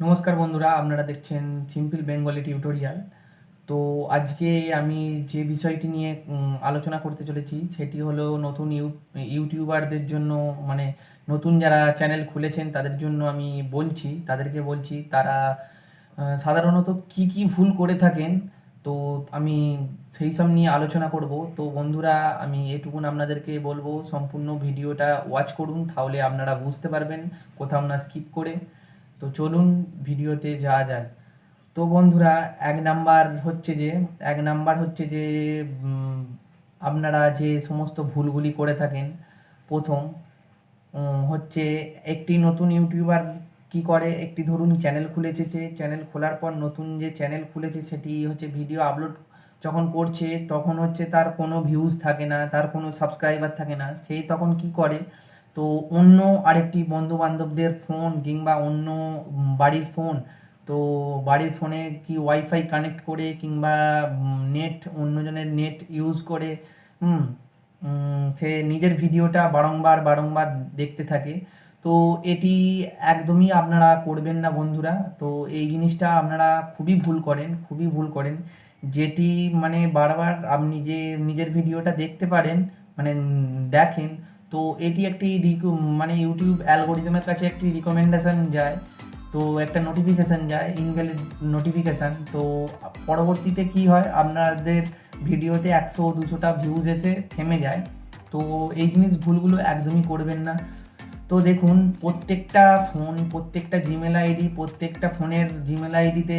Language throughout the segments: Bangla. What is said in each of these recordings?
নমস্কার বন্ধুরা, আপনারা দেখছেন সিম্পল বেঙ্গলি টিউটোরিয়াল। তো আজকে আমি যে বিষয়টি নিয়ে আলোচনা করতে চলেছি সেটি হলো নতুন ইউটিউবারদের জন্য, মানে নতুন যারা চ্যানেল খুলেছেন তাদের জন্য আমি তাদেরকে বলছি তারা সাধারণত কি কি ভুল করে থাকেন। তো আমি সেই সব নিয়ে আলোচনা করব। তো বন্ধুরা, আমি এটুকুন আপনাদেরকে বলবো, সম্পূর্ণ ভিডিওটা ওয়াচ করুন, তাহলে আপনারা বুঝতে পারবেন কোথাও না স্কিপ করে। তো চলুন ভিডিওতে যাওয়া যাক। তো বন্ধুরা, এক নাম্বার হচ্ছে যে উম, আপনারা যে সমস্ত ভুলগুলি করে থাকেন। প্রথম হচ্ছে, একটি নতুন ইউটিউবার কি করে, একটি ধরুন চ্যানেল খুলেছে, সে চ্যানেল খোলার পর নতুন যে চ্যানেল খুলেছে সেটি হচ্ছে ভিডিও আপলোড যখন করছে তখন হচ্ছে তার কোনো ভিউজ থাকে না, তার কোনো সাবস্ক্রাইবার থাকে না। সেই তখন কি করে, তো অন্য আরেকটি বন্ধু বান্ধবদের ফোন কিংবা অন্য বাড়ির ফোন, তো বাড়ির ফোনে কি ওয়াইফাই কানেক্ট করে কিংবা নেট, অন্যজনের নেট ইউজ করে হুম সে নিজের ভিডিওটা বারংবার বারংবার দেখতে থাকে। তো এটি একদমই আপনারা করবেন না বন্ধুরা। তো এই জিনিসটা আপনারা খুবই ভুল করেন, যেটি মানে বারবার আপনি যে নিজের ভিডিওটা দেখতে পারেন, মানে দেখেন। তো এটি একটি মানে ইউটিউব অ্যালগোরিদমের কাছে একটি রিকমেন্ডেশন যায়, তো একটা নোটিফিকেশান যায়, ইনভ্যালিড নোটিফিকেশান। তো পরবর্তীতে কি হয়, আপনাদের ভিডিওতে 100-200টা ভিউজ এসে থেমে যায়। তো এই ভুলগুলো একদমই করবেন না। তো দেখুন, প্রত্যেকটা জিমেল আইডি, প্রত্যেকটা ফোনের জিমেল আইডিতে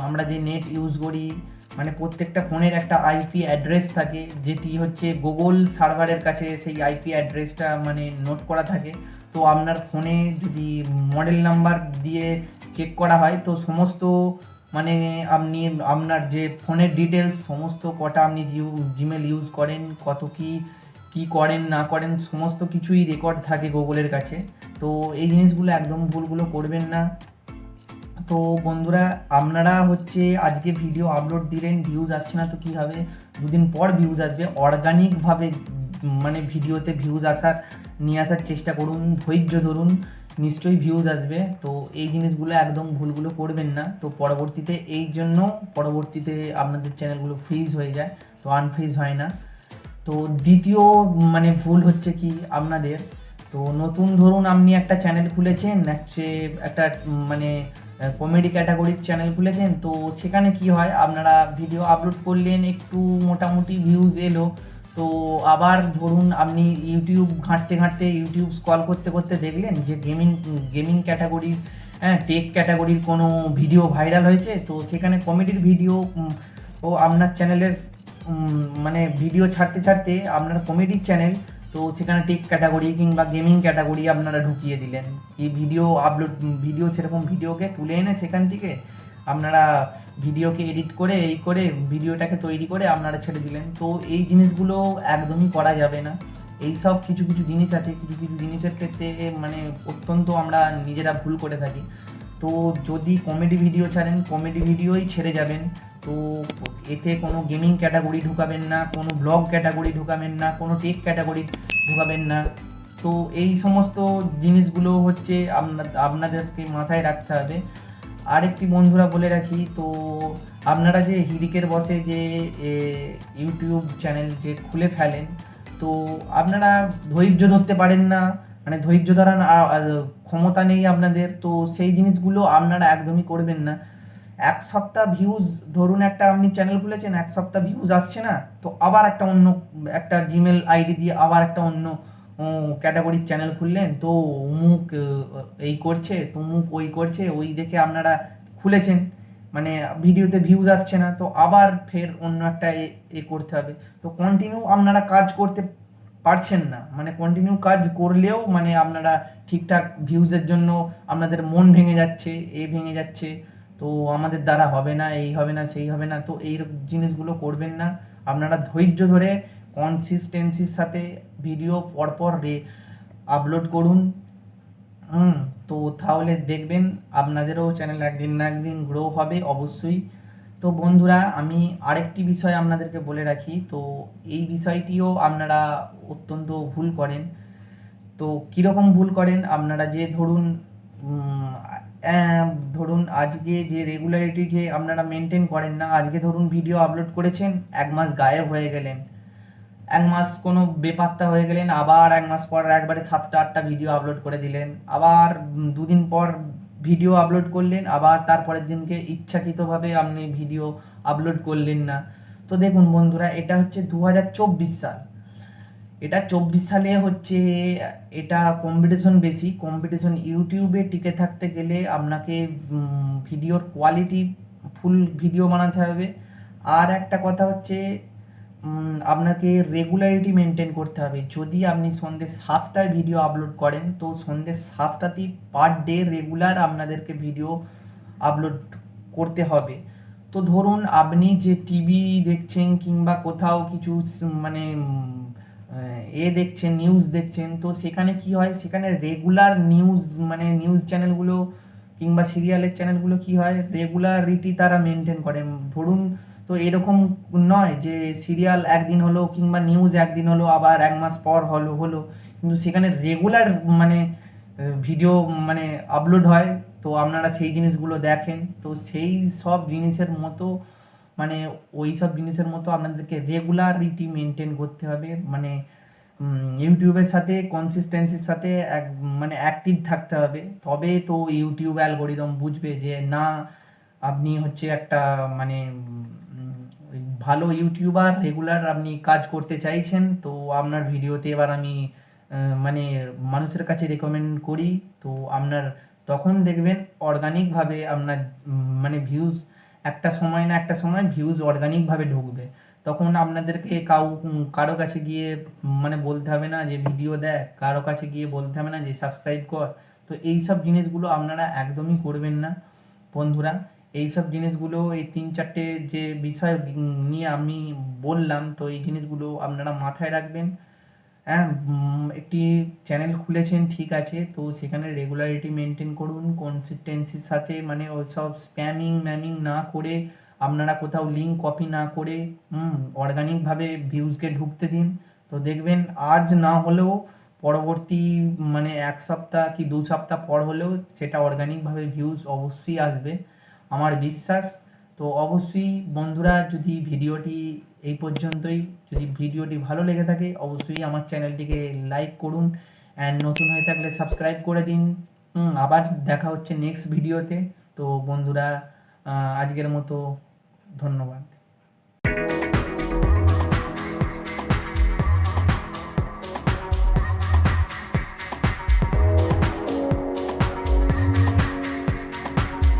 আমরা যে নেট ইউজ করি, মানে প্রত্যেকটা ফোনের একটা আইপি অ্যাড্রেস থাকে, যেটি হচ্ছে গুগল সার্ভারের কাছে সেই আইপি অ্যাড্রেসটা মানে নোট করা থাকে। তো আপনার ফোনে যদি মডেল নাম্বার দিয়ে চেক করা হয়, তো সমস্ত মানে আপনি আপনার যে ফোনের ডিটেলস সমস্ত, কটা আপনি জিমেল ইউজ করেন, কত কি কি করেন না করেন, সমস্ত কিছুই রেকর্ড থাকে গুগলের কাছে। তো এই জিনিসগুলো একদম ভুলগুলো করবেন না। তো বন্ধুরা, আপনারা হচ্ছে আজকে ভিডিও আপলোড দিলেন, ভিউজ আসছে না, তো কী হবে, দুদিন পর ভিউজ আসবে। অর্গানিকভাবে মানে ভিডিওতে ভিউজ নিয়ে আসার চেষ্টা করুন, ধৈর্য ধরুন, নিশ্চয়ই ভিউজ আসবে। তো এই জিনিসগুলো একদম ভুলগুলো করবেন না। তো পরবর্তীতে আপনাদের চ্যানেলগুলো ফ্রিজ হয়ে যায়, তো আনফ্রিজ হয় না। তো দ্বিতীয় মানে ভুল হচ্ছে কি আপনাদের, তো নতুন ধরুন আপনি একটা চ্যানেল খুলেছেন, একটা মানে কমেডি ক্যাটাগরির চ্যানেল খুলেছেন। তো সেখানে কি হয়, আপনারা ভিডিও আপলোড করলেন, একটু মোটামুটি ভিউজ এলো। তো আবার ধরুন আপনি ইউটিউব ঘাঁটতে ঘাঁটতে, ইউটিউব স্ক্রল করতে করতে দেখলেন যে গেমিং ক্যাটাগরির, হ্যাঁ, টেক ক্যাটাগরির কোনো ভিডিও ভাইরাল হয়েছে। তো সেখানে কমেডির ভিডিও ও আপনার চ্যানেলের মানে ভিডিও ছাড়তে ছাড়তে আপনার কমেডির চ্যানেল, তো সেখানে টেক ক্যাটাগরি কিংবা গেমিং ক্যাটাগরি আপনারা ঢুকিয়ে দিলেন। এই ভিডিও সেরকম ভিডিওকে তুলে এনে সেখান থেকে আপনারা ভিডিওকে এডিট করে ভিডিওটাকে তৈরি করে আপনারা ছেড়ে দিলেন। তো এই জিনিসগুলো একদমই করা যাবে না। এই সব কিছু কিছু জিনিস আছে, কিছু কিছু জিনিসের ক্ষেত্রে মানে অত্যন্ত আমরা নিজেরা ভুল করে থাকি। তো যদি কমেডি ভিডিও ছাড়েন, কমেডি ভিডিওই ছেড়ে যাবেন। তো এতে কোনো গেমিং ক্যাটাগরি ঢুকাবেন না, কোনো ব্লগ ক্যাটাগরি ঢুকাবেন না, কোনো টেক ক্যাটাগরি ঢুকাবেন না। তো এই সমস্ত জিনিসগুলো হচ্ছে আপনাদেরকে মাথায় রাখতে হবে। আরেকটি বন্ধুরা বলে রাখি, তো আপনারা যে হিড়িকের বসে যে ইউটিউব চ্যানেল যে খুলে ফেলেন, তো আপনারা ধৈর্য ধরতে পারেন না, মানে ধৈর্য ধরার ক্ষমতা নেই আপনাদের। তো সেই জিনিসগুলো আপনারা একদমই করবেন না। এক সপ্তাহ ভিউজ, ধরুন একটা আপনি চ্যানেল খুলেছেন, এক সপ্তাহ ভিউজ আসছে না, তো আবার একটা জিমেল আইডি দিয়ে আবার একটা অন্য ক্যাটাগরির চ্যানেল খুললেন। তো অমুক এই করছে, তমুক ওই করছে, ওই দেখে আপনারা খুলেছেন, মানে ভিডিওতে ভিউজ আসছে না, তো আবার ফের অন্য একটা করতে হবে। তো কন্টিনিউ আপনারা কাজ করতে পারছেন না, মানে কন্টিনিউ কাজ করলেও মানে আপনারা ঠিকঠাক ভিউজের জন্য আপনাদের মন ভেঙে যাচ্ছে, ভেঙে যাচ্ছে। তো আমাদের দ্বারা হবে না, এই হবে না, সেই হবে না। তো এই জিনিসগুলো করবেন না। আপনারা ধৈর্য ধরে কনসিস্টেন্সির সাথে ভিডিও পরপর আপলোড করুন। হুম তো তাহলে দেখবেন আপনাদেরও চ্যানেল একদিন না একদিন গ্রো হবে অবশ্যই। তো বন্ধুরা, আমি আরেকটি বিষয় আপনাদেরকে বলে রাখি, তো এই বিষয়টিও আপনারা অত্যন্ত ভুল করেন। তো কীরকম ভুল করেন, আপনারা যে ধরুন ধরুন আজকে যে রেগুলারিটি যে আপনারা মেনটেন করেন না, আজকে ধরুন ভিডিও আপলোড করেছেন, 1 মাস গায়েব হয়ে গেলেন, 1 মাস কোনো বেপাত্তা হয়ে গেলেন, আবার 1 মাস পর একবারে 7টা 8টা ভিডিও আপলোড করে দিলেন, আবার 2 দিন পর ভিডিও আপলোড করলেন, আবার তারপরের দিনকে ইচ্ছাকৃতভাবে আপনি ভিডিও আপলোড করলেন না। তো দেখুন বন্ধুরা, এটা হচ্ছে 2024 সাল, এটা 24 সালে হচ্ছে, এটা কম্পিটিশন বেশি, কম্পিটিশন ইউটিউবে টিকে থাকতে গেলে আপনাকে ভিডিওর কোয়ালিটি ফুল ভিডিও বানাতে হবে। আর একটা কথা হচ্ছে আপনাকে রেগুলারিটি মেনটেন করতে হবে। যদি আপনি সন্ধ্যে 7টায় ভিডিও আপলোড করেন, তো সন্ধ্যে 7টাতেই পার ডে রেগুলার আপনাদেরকে ভিডিও আপলোড করতে হবে। তো ধরুন আপনি যে টিভি দেখছেন কিংবা কোথাও কিছু মানে দেখছেন, নিউজ দেখছেন, তো সেখানে কি হয়, সেখানে রেগুলার নিউজ মানে নিউজ চ্যানেলগুলো কিংবা সিরিয়ালের চ্যানেলগুলো কি হয়, রেগুলারিটি তারা মেনটেন করে। ধরুন, তো এরকম নয় যে সিরিয়াল একদিন হলো কিংবা নিউজ একদিন হলো আবার 1 মাস পর হলো, কিন্তু সেখানে রেগুলার মানে ভিডিও মানে আপলোড হয়। তো আপনারা সেই জিনিসগুলো দেখেন, তো সেই সব জিনিসের মতো মানে ওই সব জিনিসের মতো আপনাদেরকে রেগুলারিটি মেনটেন করতে হবে। মানে ইউটিউবের সাথে কনসিস্টেন্সির সাথে মানে অ্যাক্টিভ থাকতে হবে, তবে তো ইউটিউব অ্যালগোরিদম বুঝবে যে না, আপনি হচ্ছে একটা মানে ভালো ইউটিউবার, রেগুলার আপনি কাজ করতে চাইছেন, তো আপনার ভিডিওতে এবার আমি মানে মানুষের কাছে রেকমেন্ড করি। তো আপনার তখন দেখবেন অর্গানিকভাবে আপনার মানে ভিউজ একটা সময় না একটা সময় ভিউজ অর্গানিকভাবে ঢুকবে। তখন আপনাদেরকে কারো কাছে গিয়ে মানে বলতে হবে না যে ভিডিও দেখ, কারো কাছে গিয়ে বলতে হবে না যে সাবস্ক্রাইব কর। তো এই সব জিনিসগুলো আপনারা একদমই করবেন না বন্ধুরা। এই সব জিনিসগুলো, এই 3-4টে যে বিষয় নিয়ে আমি বললাম, তো এই জিনিসগুলো আপনারা মাথায় রাখবেন। হ্যাঁ, একটি চ্যানেল খুলেছেন ঠিক আছে, তো সেখানে রেগুলারিটি মেনটেন করুন কনসিস্টেন্সির সাথে, মানে ওই সব স্প্যামিং ম্যামিং না করে, আপনারা কোথাও লিঙ্ক কপি না করে অর্গানিকভাবে ভিউজকে ঢুকতে দিন। তো দেখবেন আজ না হলেও পরবর্তী মানে 1 সপ্তাহ কি 2 সপ্তাহ পর হলেও সেটা অর্গানিকভাবে ভিউজ অবশ্যই আসবে, আমার বিশ্বাস। তো অবশ্যই বন্ধুরা, যদি ভিডিওটি এই পর্যন্তই, যদি ভিডিওটি ভালো লেগে থাকে অবশ্যই আমার চ্যানেলটিকে লাইক করুন, অ্যান্ড নতুন হয়ে থাকলে সাবস্ক্রাইব করে দিন। আবার দেখা হচ্ছে নেক্সট ভিডিওতে। তো বন্ধুরা, আজকের মতো ধন্যবাদ।